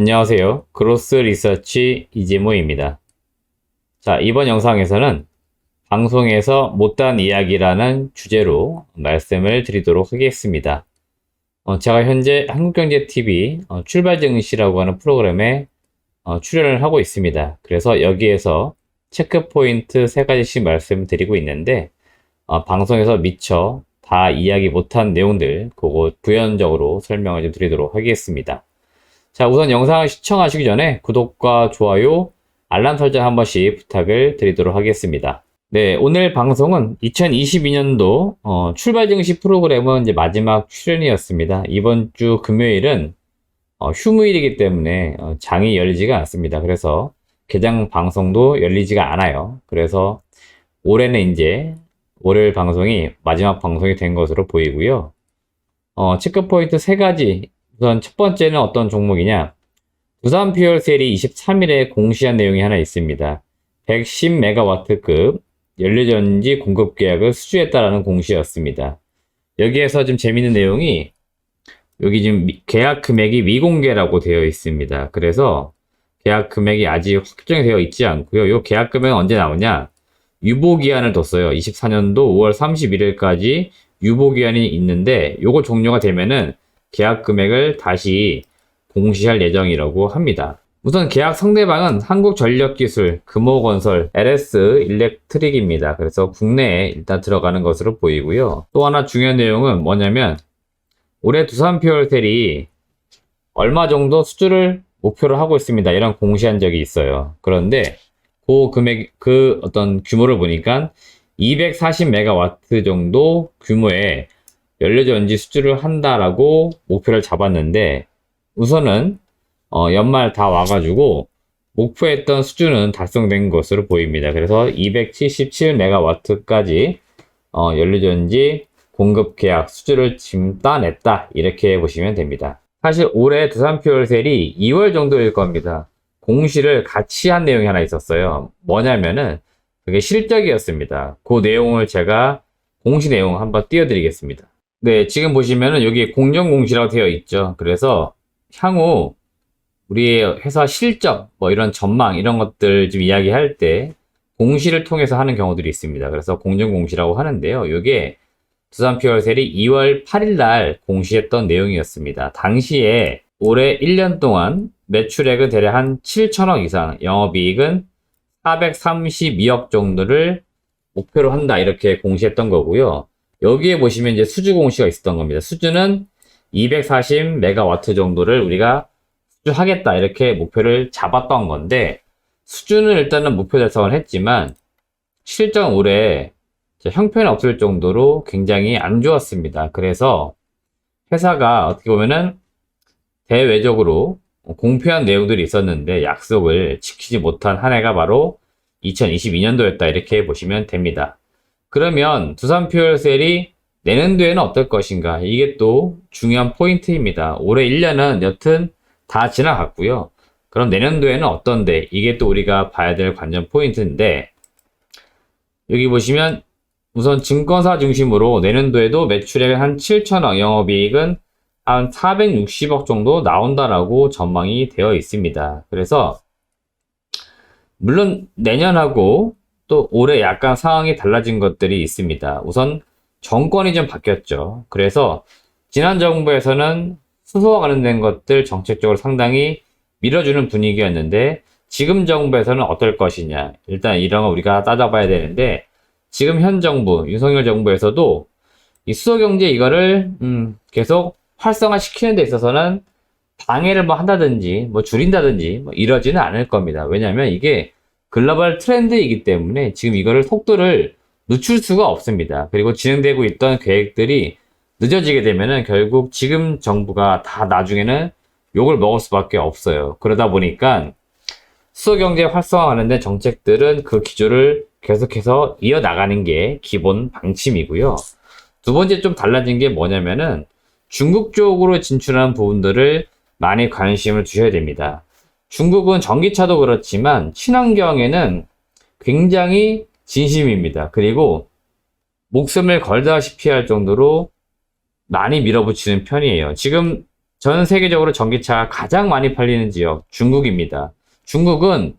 안녕하세요. 그로스 리서치 이재모입니다. 자, 이번 영상에서는 방송에서 못다한 이야기라는 주제로 말씀을 드리도록 하겠습니다. 제가 현재 한국경제TV 출발 증시라고 하는 프로그램에 출연을 하고 있습니다. 그래서 여기에서 체크포인트 3가지씩 말씀드리고 있는데 방송에서 미처 다 이야기 못한 내용들 그거 부연적으로 설명을 좀 드리도록 하겠습니다. 자, 우선 영상을 시청하시기 전에 구독과 좋아요, 알람 설정 한 번씩 부탁을 드리도록 하겠습니다. 네, 오늘 방송은 2022년도 출발 증시 프로그램은 이제 마지막 출연이었습니다. 이번 주 금요일은 휴무일이기 때문에 장이 열리지가 않습니다. 그래서 개장 방송도 열리지가 않아요. 그래서 올해는 이제 월요일 방송이 마지막 방송이 된 것으로 보이고요. 체크포인트 3가지. 우선 첫 번째는 어떤 종목이냐? 두산 퓨얼셀이 23일에 공시한 내용이 하나 있습니다. 110메가와트급 연료전지 공급 계약을 수주했다라는 공시였습니다. 여기에서 좀 재밌는 내용이 여기 지금 계약 금액이 미공개라고 되어 있습니다. 그래서 계약 금액이 아직 확정이 되어 있지 않고요. 이 계약 금액은 언제 나오냐? 유보기한을 뒀어요. 24년도 5월 31일까지 유보기한이 있는데 요거 종료가 되면은 계약 금액을 다시 공시할 예정이라고 합니다. 우선 계약 상대방은 한국전력기술, 금호건설, LS 일렉트릭입니다. 그래서 국내에 일단 들어가는 것으로 보이고요. 또 하나 중요한 내용은 뭐냐면 올해 두산퓨얼셀이 얼마 정도 수주를 목표로 하고 있습니다. 이런 공시한 적이 있어요. 그런데 그 금액, 그 어떤 규모를 보니까 240메가와트 정도 규모의 연료전지 수주를 한다라고 목표를 잡았는데 우선은 연말 다 와가지고 목표했던 수주는 달성된 것으로 보입니다. 그래서 277메가와트까지 연료전지 공급 계약 수주를 지금 따냈다 이렇게 보시면 됩니다. 사실 올해 두산퓨얼셀이 2월 정도일 겁니다. 공시를 같이 한 내용이 하나 있었어요. 뭐냐면은 그게 실적이었습니다. 그 내용을 제가 공시 내용 한번 띄워드리겠습니다. 네, 지금 보시면은 여기 공정공시라고 되어 있죠. 그래서 향후 우리의 회사 실적, 뭐 이런 전망, 이런 것들 좀 이야기할 때 공시를 통해서 하는 경우들이 있습니다. 그래서 공정공시라고 하는데요. 이게 두산퓨얼셀이 2월 8일 날 공시했던 내용이었습니다. 당시에 올해 1년 동안 매출액은 대략 한 7천억 이상, 영업이익은 432억 정도를 목표로 한다. 이렇게 공시했던 거고요. 여기에 보시면 이제 수주 공시가 있었던 겁니다. 수주는 240메가와트 정도를 우리가 수주하겠다 이렇게 목표를 잡았던 건데 수주는 일단은 목표 달성을 했지만 실적은 올해 형편이 없을 정도로 굉장히 안 좋았습니다. 그래서 회사가 어떻게 보면은 대외적으로 공표한 내용들이 있었는데 약속을 지키지 못한 한 해가 바로 2022년도였다 이렇게 보시면 됩니다. 그러면 두산퓨얼셀이 내년도에는 어떨 것인가? 이게 또 중요한 포인트입니다. 올해 1년은 여튼 다 지나갔고요. 그럼 내년도에는 어떤데? 이게 또 우리가 봐야 될 관전 포인트인데 여기 보시면 우선 증권사 중심으로 내년도에도 매출액은 한 7천억, 영업이익은 한 460억 정도 나온다라고 전망이 되어 있습니다. 그래서 물론 내년하고 또 올해 약간 상황이 달라진 것들이 있습니다. 우선 정권이 좀 바뀌었죠. 그래서 지난 정부에서는 수소와 관련된 것들 정책적으로 상당히 밀어주는 분위기였는데 지금 정부에서는 어떨 것이냐. 일단 이런 거 우리가 따져봐야 되는데 지금 현 정부, 윤석열 정부에서도 이 수소경제 이거를 계속 활성화시키는 데 있어서는 방해를 뭐 한다든지 뭐 줄인다든지 뭐 이러지는 않을 겁니다. 왜냐하면 이게 글로벌 트렌드이기 때문에 지금 이거를 속도를 늦출 수가 없습니다. 그리고 진행되고 있던 계획들이 늦어지게 되면은 결국 지금 정부가 다 나중에는 욕을 먹을 수밖에 없어요. 그러다 보니까 수소경제 활성화 관련된 정책들은 그 기조를 계속해서 이어나가는 게 기본 방침이고요. 두 번째 좀 달라진 게 뭐냐면은 중국 쪽으로 진출하는 부분들을 많이 관심을 두셔야 됩니다. 중국은 전기차도 그렇지만 친환경에는 굉장히 진심입니다. 그리고 목숨을 걸다시피 할 정도로 많이 밀어붙이는 편이에요. 지금 전 세계적으로 전기차가 가장 많이 팔리는 지역 중국입니다. 중국은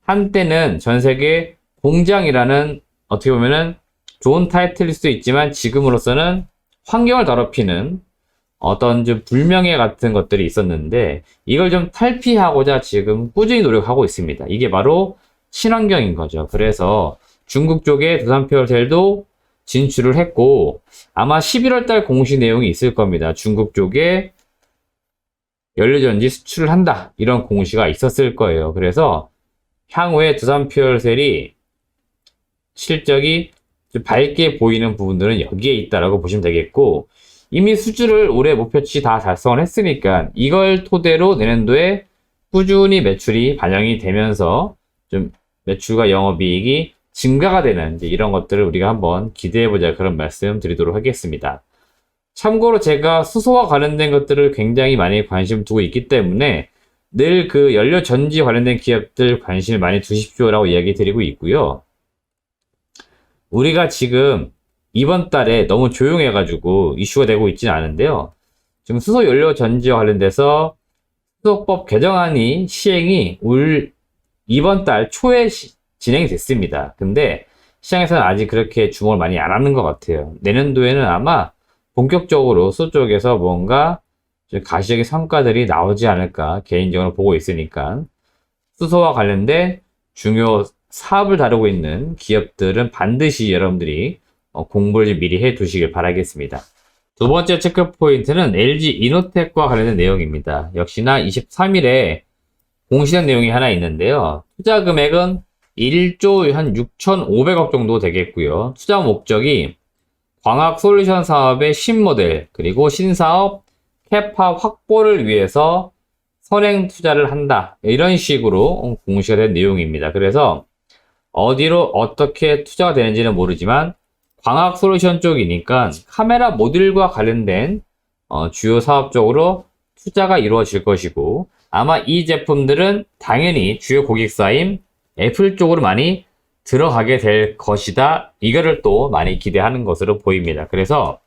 한때는 전 세계 공장이라는 어떻게 보면은 좋은 타이틀일 수도 있지만 지금으로서는 환경을 더럽히는 어떤 좀 불명예 같은 것들이 있었는데 이걸 좀 탈피하고자 지금 꾸준히 노력하고 있습니다. 이게 바로 친환경인 거죠. 그래서 중국 쪽에 두산퓨얼셀도 진출을 했고 아마 11월 달 공시 내용이 있을 겁니다. 중국 쪽에 연료전지 수출을 한다 이런 공시가 있었을 거예요. 그래서 향후에 두산퓨얼셀이 실적이 좀 밝게 보이는 부분들은 여기에 있다라고 보시면 되겠고 이미 수주를 올해 목표치 다 달성을 했으니까 이걸 토대로 내년도에 꾸준히 매출이 반영이 되면서 좀 매출과 영업이익이 증가가 되는 이제 이런 것들을 우리가 한번 기대해보자 그런 말씀 드리도록 하겠습니다. 참고로 제가 수소와 관련된 것들을 굉장히 많이 관심 두고 있기 때문에 늘 그 연료 전지 관련된 기업들 관심을 많이 두십시오라고 이야기 드리고 있고요. 우리가 지금 이번 달에 너무 조용해가지고 이슈가 되고 있지는 않은데요. 지금 수소 연료 전지와 관련돼서 수소법 개정안이 시행이 이번 달 초에 진행이 됐습니다. 근데 시장에서는 아직 그렇게 주목을 많이 안 하는 것 같아요. 내년도에는 아마 본격적으로 수소 쪽에서 뭔가 좀 가시적인 성과들이 나오지 않을까 개인적으로 보고 있으니까 수소와 관련된 중요 사업을 다루고 있는 기업들은 반드시 여러분들이 공부를 좀 미리 해 두시길 바라겠습니다. 두 번째 체크 포인트는 LG 이노텍과 관련된 내용입니다. 역시나 23일에 공시된 내용이 하나 있는데요. 투자 금액은 1조 한 6,500억 정도 되겠고요. 투자 목적이 광학 솔루션 사업의 신모델 그리고 신사업 캐파 확보를 위해서 선행 투자를 한다. 이런 식으로 공시가 된 내용입니다. 그래서 어디로 어떻게 투자가 되는지는 모르지만 광학 솔루션 쪽이니까 카메라 모듈과 관련된 주요 사업 쪽으로 투자가 이루어질 것이고 아마 이 제품들은 당연히 주요 고객사인 애플 쪽으로 많이 들어가게 될 것이다. 이거를 또 많이 기대하는 것으로 보입니다. 그래서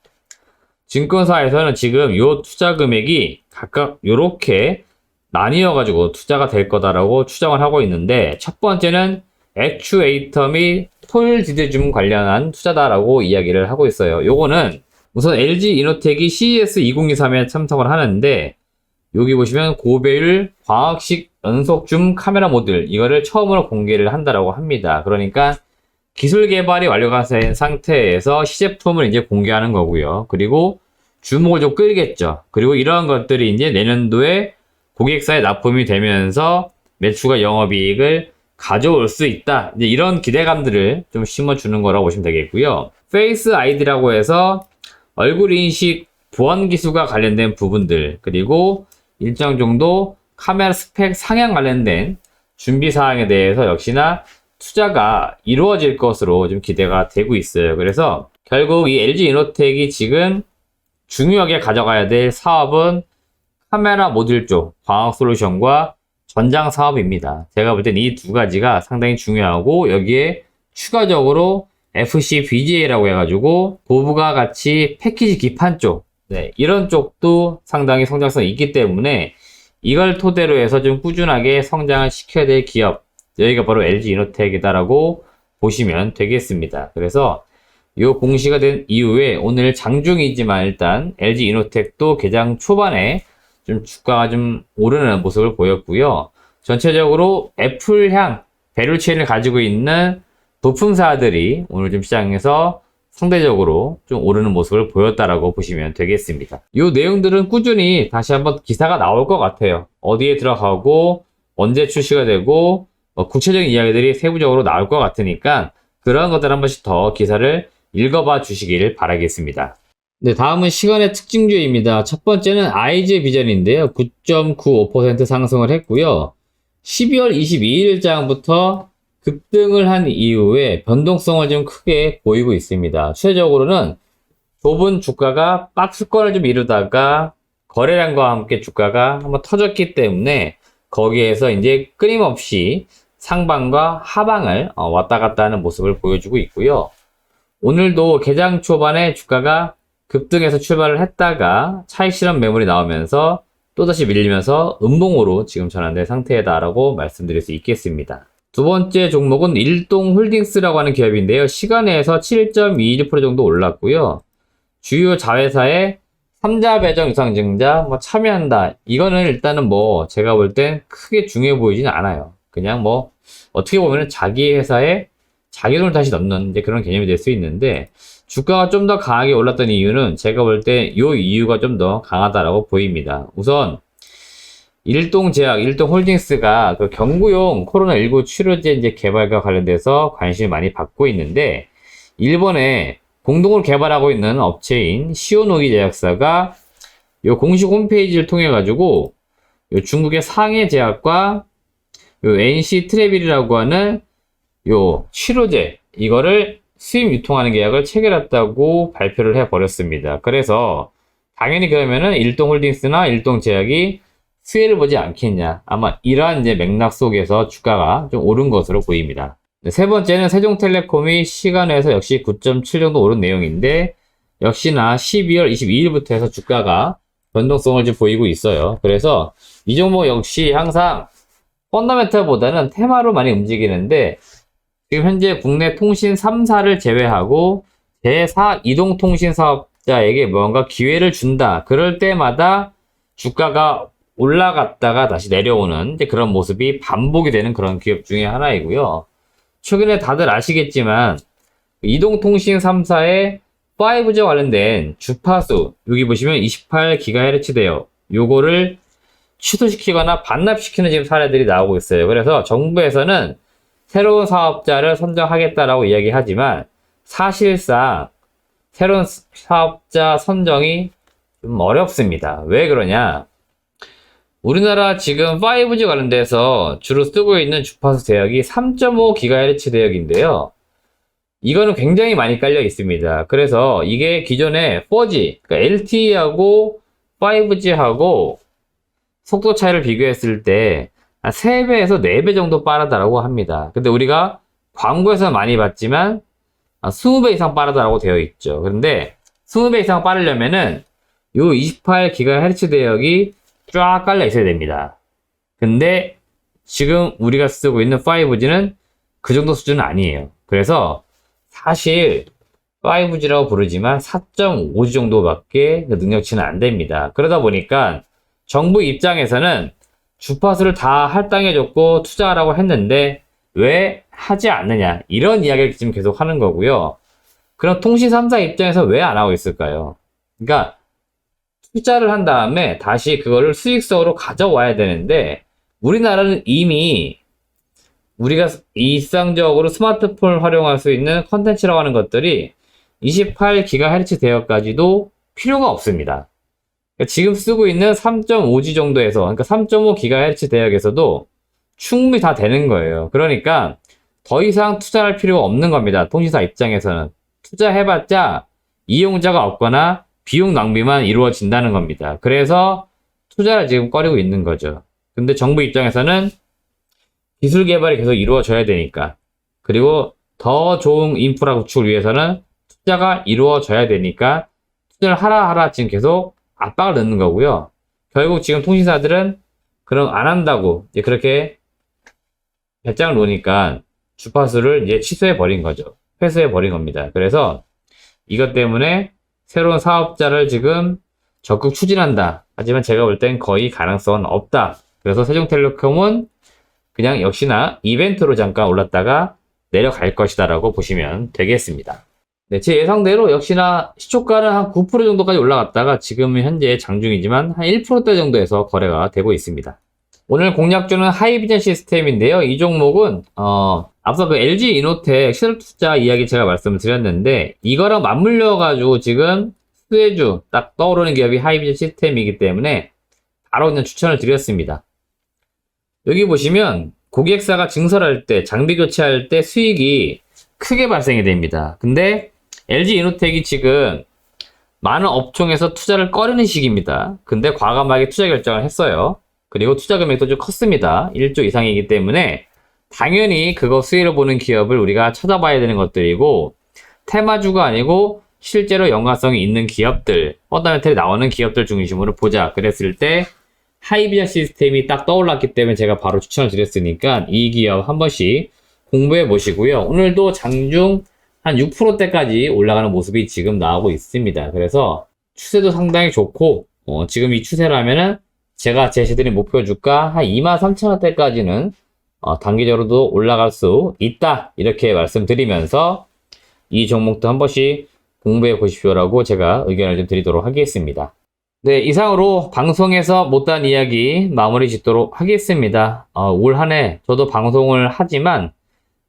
증권사에서는 지금 요 투자 금액이 각각 요렇게 나뉘어 가지고 투자가 될 거다라고 추정을 하고 있는데 첫 번째는 액추에이터 및 토일 디대줌 관련한 투자다라고 이야기를 하고 있어요. 요거는 우선 LG 이노텍이 CES 2023에 참석을 하는데 여기 보시면 고배율 광학식 연속줌 카메라 모듈 이거를 처음으로 공개를 한다라고 합니다. 그러니까 기술 개발이 완료가 된 상태에서 시제품을 이제 공개하는 거고요. 그리고 주목을 좀 끌겠죠. 그리고 이러한 것들이 이제 내년도에 고객사에 납품이 되면서 매출과 영업이익을 가져올 수 있다. 이제 이런 기대감들을 좀 심어주는 거라고 보시면 되겠고요. 페이스 아이디라고 해서 얼굴 인식 보안 기술과 관련된 부분들 그리고 일정 정도 카메라 스펙 상향 관련된 준비 사항에 대해서 역시나 투자가 이루어질 것으로 좀 기대가 되고 있어요. 그래서 결국 이 LG 이노텍이 지금 중요하게 가져가야 될 사업은 카메라 모듈 쪽 광학 솔루션과 전장 사업입니다. 제가 볼 땐 이 두 가지가 상당히 중요하고 여기에 추가적으로 FC BGA라고 해가지고 고부가 가치 패키지 기판 쪽 이런 쪽도 상당히 성장성이 있기 때문에 이걸 토대로 해서 좀 꾸준하게 성장을 시켜야 될 기업 여기가 바로 LG 이노텍이다라고 보시면 되겠습니다. 그래서 이 공시가 된 이후에 오늘 장중이지만 일단 LG 이노텍도 개장 초반에 좀 주가가 좀 오르는 모습을 보였고요. 전체적으로 애플향 밸류체인을 가지고 있는 부품사들이 오늘 좀 시장에서 상대적으로 좀 오르는 모습을 보였다라고 보시면 되겠습니다. 이 내용들은 꾸준히 다시 한번 기사가 나올 것 같아요. 어디에 들어가고 언제 출시가 되고 구체적인 이야기들이 세부적으로 나올 것 같으니까 그런 것들 한 번씩 더 기사를 읽어봐 주시길 바라겠습니다. 네, 다음은 시간의 특징주입니다. 첫 번째는 IG의 비전인데요. 9.95% 상승을 했고요. 12월 22일장부터 급등을 한 이후에 변동성을 좀 크게 보이고 있습니다. 추세적으로는 좁은 주가가 박스권을 좀 이루다가 거래량과 함께 주가가 한번 터졌기 때문에 거기에서 이제 끊임없이 상방과 하방을 왔다 갔다 하는 모습을 보여주고 있고요. 오늘도 개장 초반에 주가가 급등해서 출발을 했다가 차익 실현 매물이 나오면서 또다시 밀리면서 음봉으로 지금 전환된 상태다라고 말씀드릴 수 있겠습니다. 두 번째 종목은 일동홀딩스라고 하는 기업인데요. 시간에서 7.21% 정도 올랐고요. 주요 자회사의 3자 배정 유상증자 참여한다. 이거는 일단은 제가 볼 땐 크게 중요해 보이진 않아요. 그냥 어떻게 보면 자기 회사에 자기 돈을 다시 넣는 이제 그런 개념이 될 수 있는데, 주가가 좀 더 강하게 올랐던 이유는 제가 볼 때 이 이유가 좀 더 강하다라고 보입니다. 우선 일동제약, 일동홀딩스가 그 경구용 코로나19 치료제 이제 개발과 관련돼서 관심을 많이 받고 있는데, 일본에 공동으로 개발하고 있는 업체인 시오노기 제약사가 요 공식 홈페이지를 통해 가지고 요 중국의 상해 제약과 요 NC 트레빌이라고 하는 요 치료제 이거를 수입 유통하는 계약을 체결했다고 발표를 해버렸습니다. 그래서 당연히 그러면은 일동홀딩스나 일동제약이 수혜를 보지 않겠냐. 아마 이러한 이제 맥락 속에서 주가가 좀 오른 것으로 보입니다. 세 번째는 세종텔레콤이 시간에서 역시 9.7 정도 오른 내용인데, 역시나 12월 22일부터 해서 주가가 변동성을 좀 보이고 있어요. 그래서 이 종목 역시 항상 펀더멘털보다는 테마로 많이 움직이는데, 지금 현재 국내 통신 3사를 제외하고 제4 이동통신 사업자에게 뭔가 기회를 준다. 그럴 때마다 주가가 올라갔다가 다시 내려오는 이제 그런 모습이 반복이 되는 그런 기업 중에 하나이고요. 최근에 다들 아시겠지만 이동통신 3사의 5G 관련된 주파수, 여기 보시면 28GHz 대요. 요거를 취소시키거나 반납시키는 지금 사례들이 나오고 있어요. 그래서 정부에서는 새로운 사업자를 선정하겠다라고 이야기하지만 사실상 새로운 사업자 선정이 좀 어렵습니다. 왜 그러냐? 우리나라 지금 5G 관련돼서 주로 쓰고 있는 주파수 대역이 3.5GHz 대역인데요. 이거는 굉장히 많이 깔려 있습니다. 그래서 이게 기존에 4G, 그러니까 LTE하고 5G하고 속도 차이를 비교했을 때 3배에서 4배 정도 빠르다고 합니다. 근데 우리가 광고에서 많이 봤지만 20배 이상 빠르다고 되어 있죠. 그런데 20배 이상 빠르려면은 요 28GHz 대역이 쫙 깔려 있어야 됩니다. 근데 지금 우리가 쓰고 있는 5G는 그 정도 수준은 아니에요. 그래서 사실 5G라고 부르지만 4.5G 정도밖에 능력치는 안 됩니다. 그러다 보니까 정부 입장에서는 주파수를 다 할당해줬고 투자하라고 했는데 왜 하지 않느냐, 이런 이야기를 지금 계속 하는 거고요. 그럼 통신 3사 입장에서 왜 안 하고 있을까요? 그러니까 투자를 한 다음에 다시 그거를 수익성으로 가져와야 되는데, 우리나라는 이미 우리가 일상적으로 스마트폰을 활용할 수 있는 컨텐츠라고 하는 것들이 28GHz 대역까지도 필요가 없습니다. 그러니까 지금 쓰고 있는 3.5G 정도에서, 그러니까 3.5GHz 대역에서도 충분히 다 되는 거예요. 그러니까 더 이상 투자할 필요가 없는 겁니다. 통신사 입장에서는. 투자해봤자 이용자가 없거나 비용 낭비만 이루어진다는 겁니다. 그래서 투자를 지금 꺼리고 있는 거죠. 근데 정부 입장에서는 기술 개발이 계속 이루어져야 되니까, 그리고 더 좋은 인프라 구축을 위해서는 투자가 이루어져야 되니까 투자를 하라 지금 계속 압박을 넣는 거고요. 결국 지금 통신사들은 그럼 안 한다고 이제 그렇게 배짱을 놓으니까 주파수를 이제 취소해 버린 거죠. 회수해 버린 겁니다. 그래서 이것 때문에 새로운 사업자를 지금 적극 추진한다. 하지만 제가 볼 땐 거의 가능성은 없다. 그래서 세종텔레콤은 그냥 역시나 이벤트로 잠깐 올랐다가 내려갈 것이다라고 보시면 되겠습니다. 네, 제 예상대로 역시나 시초가는 한 9% 정도까지 올라갔다가 지금은 현재 장중이지만 한 1%대 정도에서 거래가 되고 있습니다. 오늘 공략주는 하이비전 시스템인데요. 이 종목은 앞서 그 LG 이노텍 시설투자 이야기 제가 말씀을 드렸는데, 이거랑 맞물려 가지고 지금 수혜주 딱 떠오르는 기업이 하이비전 시스템이기 때문에 바로 그냥 추천을 드렸습니다. 여기 보시면 고객사가 증설할 때, 장비 교체할 때 수익이 크게 발생이 됩니다. 근데 LG 이노텍이 지금 많은 업종에서 투자를 꺼리는 시기입니다. 근데 과감하게 투자 결정을 했어요. 그리고 투자 금액도 좀 컸습니다. 1조 이상이기 때문에 당연히 그거 수혜를 보는 기업을 우리가 찾아봐야 되는 것들이고, 테마주가 아니고 실제로 연관성이 있는 기업들, 펀더멘털이 나오는 기업들 중심으로 보자. 그랬을 때 하이비전 시스템이 딱 떠올랐기 때문에 제가 바로 추천을 드렸으니까 이 기업 한 번씩 공부해 보시고요. 오늘도 장중 한 6%대까지 올라가는 모습이 지금 나오고 있습니다. 그래서 추세도 상당히 좋고 지금 이 추세라면은 제가 제시드린 목표 주가 한 23,000원대까지는 단기적으로도 올라갈 수 있다. 이렇게 말씀드리면서 이 종목도 한 번씩 공부해 보십시오라고 제가 의견을 좀 드리도록 하겠습니다. 네, 이상으로 방송에서 못다한 이야기 마무리 짓도록 하겠습니다. 올 한 해 저도 방송을 하지만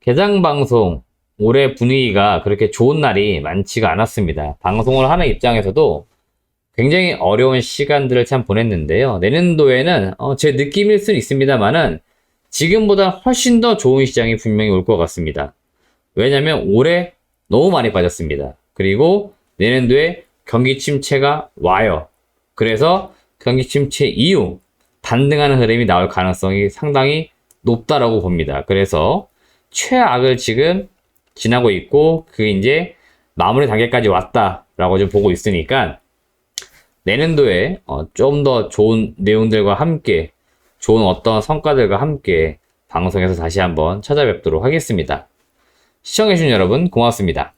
개장 방송 올해 분위기가 그렇게 좋은 날이 많지가 않았습니다. 방송을 하는 입장에서도 굉장히 어려운 시간들을 참 보냈는데요. 내년도에는 제 느낌일 수는 있습니다만은 지금보다 훨씬 더 좋은 시장이 분명히 올 것 같습니다. 왜냐면 올해 너무 많이 빠졌습니다. 그리고 내년도에 경기 침체가 와요. 그래서 경기 침체 이후 반등하는 흐름이 나올 가능성이 상당히 높다라고 봅니다. 그래서 최악을 지금 지나고 있고 그게 이제 마무리 단계까지 왔다라고 좀 보고 있으니까 내년도에 좀 더 좋은 내용들과 함께 좋은 어떤 성과들과 함께 방송에서 다시 한번 찾아뵙도록 하겠습니다. 시청해주신 여러분 고맙습니다.